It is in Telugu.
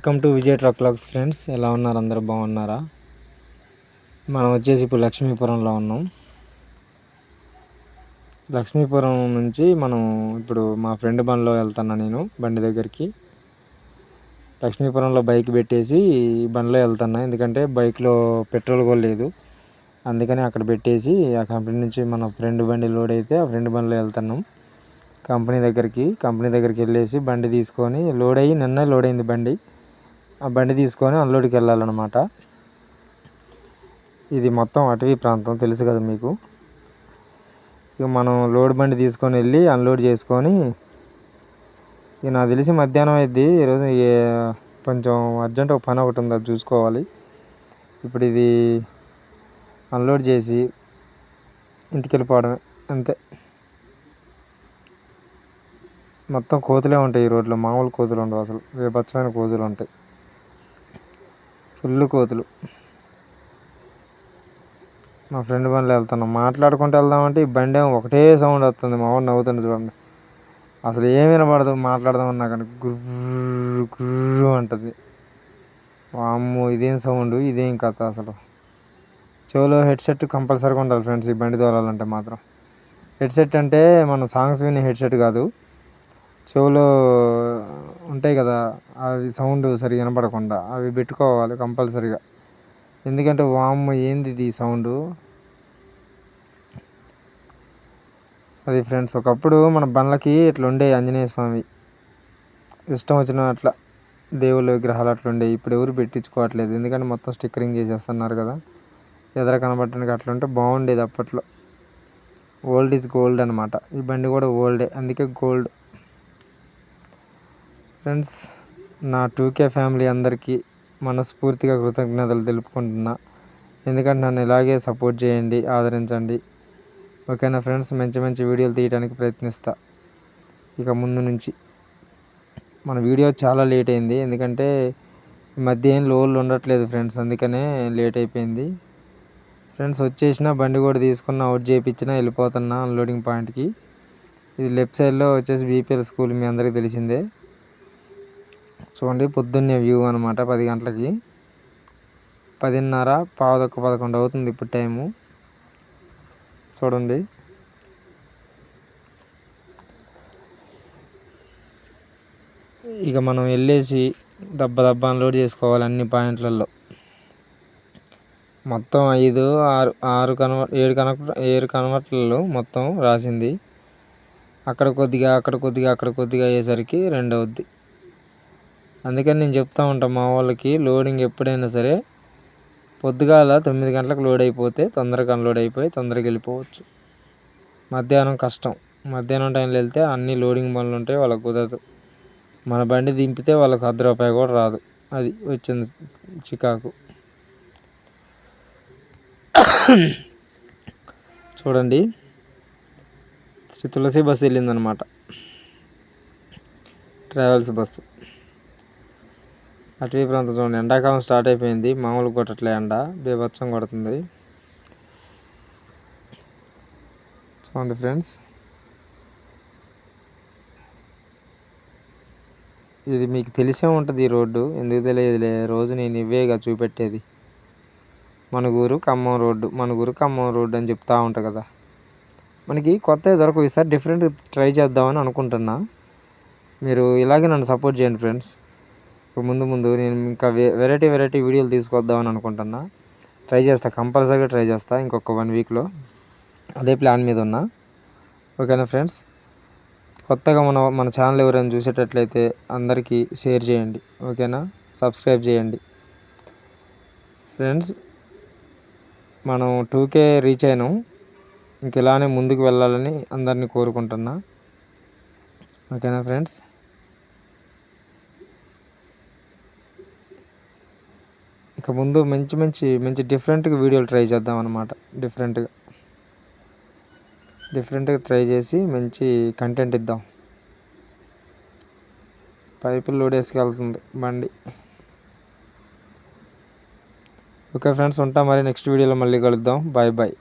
Welcome to Vijay truck vlogs friends. ఎలా ఉన్నారు? అందరూ బాగున్నారా? మనం వచ్చేసి ఇప్పుడు లక్ష్మీపురంలో ఉన్నాం. లక్ష్మీపురం నుంచి మనం ఇప్పుడు మా ఫ్రెండ్ బండిలో వెళ్తున్నా. నేను బండి దగ్గరికి లక్ష్మీపురంలో బైక్ పెట్టేసి బండిలో వెళ్తున్నా. ఎందుకంటే బైక్లో పెట్రోల్ కూడా లేదు, అందుకని అక్కడ పెట్టేసి ఆ కంపెనీ నుంచి మన ఫ్రెండ్ బండి లోడ్ అయితే ఆ ఫ్రెండ్ బండిలో వెళ్తున్నాం కంపెనీ దగ్గరికి వెళ్ళేసి బండి తీసుకొని నిన్న లోడ్ అయింది బండి. ఆ బండి తీసుకొని అన్లోడ్కి వెళ్ళాలన్నమాట. ఇది మొత్తం అటవీ ప్రాంతం, తెలుసు కదా మీకు. ఇక మనం లోడ్ బండి తీసుకొని వెళ్ళి అన్లోడ్ చేసుకొని ఇక నాకు తెలిసి మధ్యాహ్నం అయింది. ఈరోజు కొంచెం అర్జెంట్ ఒక పని ఒకటి ఉంది, అది చూసుకోవాలి. ఇప్పుడు ఇది అన్లోడ్ చేసి ఇంటికి వెళ్ళిపోవడమే అంతే. మొత్తం కోతులే ఉంటాయి ఈ రోడ్లో, మామూలు కోతులు ఉండవు, అసలు బీభత్సమైన కోతులు ఉంటాయి, ఫుల్ కోతులు. మా ఫ్రెండ్ బండిలో వెళ్తున్నాం, మాట్లాడుకుంటూ వెళ్దామంటే ఈ బండి ఏమో ఒకటే సౌండ్ వస్తుంది. మా వాడు నవ్వుతుంది చూడండి, అసలు ఏం వినపడదు మాట్లాడదామన్నా కానీ గుర్రు గుర్రు అంటుంది. వామ్మో, ఇదేం సౌండ్, ఇదేం కథ అసలు. చెవులో హెడ్సెట్ కంపల్సరీగా ఉండాలి ఫ్రెండ్స్ ఈ బండి తోలాలంటే మాత్రం. హెడ్సెట్ అంటే మనం సాంగ్స్ వినే హెడ్సెట్ కాదు, చెవులో ఉంటాయి కదా అవి, సౌండ్ సరిగా వినపడకుండా అవి పెట్టుకోవాలి కంపల్సరీగా. ఎందుకంటే వామ్మో ఏంది ఇది సౌండ్. అది ఫ్రెండ్స్, ఒకప్పుడు మన బండ్లకి ఇట్లా ఉండే ఆంజనేయ స్వామి ఇష్టం వచ్చిన అట్లా దేవుళ్ళ విగ్రహాలు అట్లా ఉండే. ఇప్పుడు ఎవరు పెట్టించుకోవట్లేదు, ఎందుకంటే మొత్తం స్టిక్కరింగ్ చేసేస్తున్నారు కదా. ఎదర కనబడటానికి అట్లా ఉంటే బాగుండేది అప్పట్లో. ఓల్డ్ ఈజ్ గోల్డ్ అనమాట. ఈ బండి కూడా ఓల్డే, అందుకే గోల్డ్. ఫ్రెండ్స్, నా 2K ఫ్యామిలీ అందరికీ మనస్ఫూర్తిగా కృతజ్ఞతలు తెలుపుకుంటున్నా. ఎందుకంటే నన్ను ఇలాగే సపోర్ట్ చేయండి, ఆదరించండి. ఓకేనా ఫ్రెండ్స్, మంచి మంచి వీడియోలు తీయడానికి ప్రయత్నిస్తా ఇక ముందు నుంచి. మన వీడియో చాలా లేట్ అయింది, ఎందుకంటే ఈ మధ్య ఏం లోన్లు ఉండట్లేదు ఫ్రెండ్స్, అందుకనే లేట్ అయిపోయింది. ఫ్రెండ్స్ వచ్చేసిన బండి కూడా తీసుకున్న, అవుట్ చేయించిన, వెళ్ళిపోతున్నా అన్లోడింగ్ పాయింట్కి. ఇది లెఫ్ట్ సైడ్లో వచ్చేసి బీపీఎల్ స్కూల్, మీ అందరికీ తెలిసిందే. చూడండి పొద్దున్నే వ్యూ అనమాట. 10 గంటలకి 10:30, 11 అవుతుంది ఇప్పుడు టైము. చూడండి ఇక మనం వెళ్ళేసి దబ్బ అన్లోడ్ చేసుకోవాలి అన్ని పాయింట్లలో. మొత్తం 5, 6, 7 కన్వర్టర్లు మొత్తం రాసింది. అక్కడ కొద్దిగా అయ్యేసరికి 2 అవుద్ది. అందుకని నేను చెప్తా ఉంటాను మా వాళ్ళకి, లోడింగ్ ఎప్పుడైనా సరే పొద్దుగాల 9 గంటలకు లోడ్ అయిపోతే తొందరగా అన్లోడ్ అయిపోయి తొందరగా వెళ్ళిపోవచ్చు. మధ్యాహ్నం కష్టం, మధ్యాహ్నం టైంలో వెళ్తే అన్ని లోడింగ్ బండ్లు ఉంటాయి, వాళ్ళకి కుదరదు. మన బండి దింపితే వాళ్ళకి ₹10 కూడా రాదు. అది వచ్చింది చికాకు. చూడండి శ్రీ తులసి బస్సు వెళ్ళిందనమాట, ట్రావెల్స్ బస్సు. అటవీ ప్రాంతం చూడండి, ఎండాకాలం స్టార్ట్ అయిపోయింది, మామూలు కొట్టట్లే ఎండ, బీభత్సం కొడుతుంది. చూడండి ఫ్రెండ్స్, ఇది మీకు తెలిసే ఉంటుంది ఈ రోడ్డు, ఎందుకు తెలియదులే, రోజు నేను ఇవేగా చూపెట్టేది. మణుగూరు ఖమ్మం రోడ్డు అని చెప్తా ఉంటా కదా. మనకి కొత్తవి దొరకవు, ఈసారి డిఫరెంట్ ట్రై చేద్దామని అనుకుంటున్నా. మీరు ఇలాగే నన్ను సపోర్ట్ చేయండి ఫ్రెండ్స్. ముందు నేను ఇంకా వెరైటీ వీడియోలు తీసుకొద్దామని అనుకుంటున్నా. కంపల్సరీగా ట్రై చేస్తా ఇంకొక 1 వీక్లో. అదే ప్లాన్ మీద ఉన్నా. ఓకేనా ఫ్రెండ్స్, కొత్తగా మన ఛానల్ ఎవరైనా చూసేటట్లయితే అందరికీ షేర్ చేయండి, ఓకేనా, సబ్స్క్రైబ్ చేయండి. ఫ్రెండ్స్, మనం 2K రీచ్ అయినాం, ఇంక ఇలానే ముందుకు వెళ్ళాలని అందరినీ కోరుకుంటున్నా. ఓకేనా ఫ్రెండ్స్, ఇక ముందు మంచి డిఫరెంట్గా వీడియోలు ట్రై చేద్దాం అన్నమాట. డిఫరెంట్గా ట్రై చేసి మంచి కంటెంట్ ఇద్దాం. పైపులు లోడ్ వేసుకెళ్తుంది బండి. ఓకే ఫ్రెండ్స్, ఉంటాం మరి. నెక్స్ట్ వీడియోలో మళ్ళీ కలుద్దాం. బాయ్.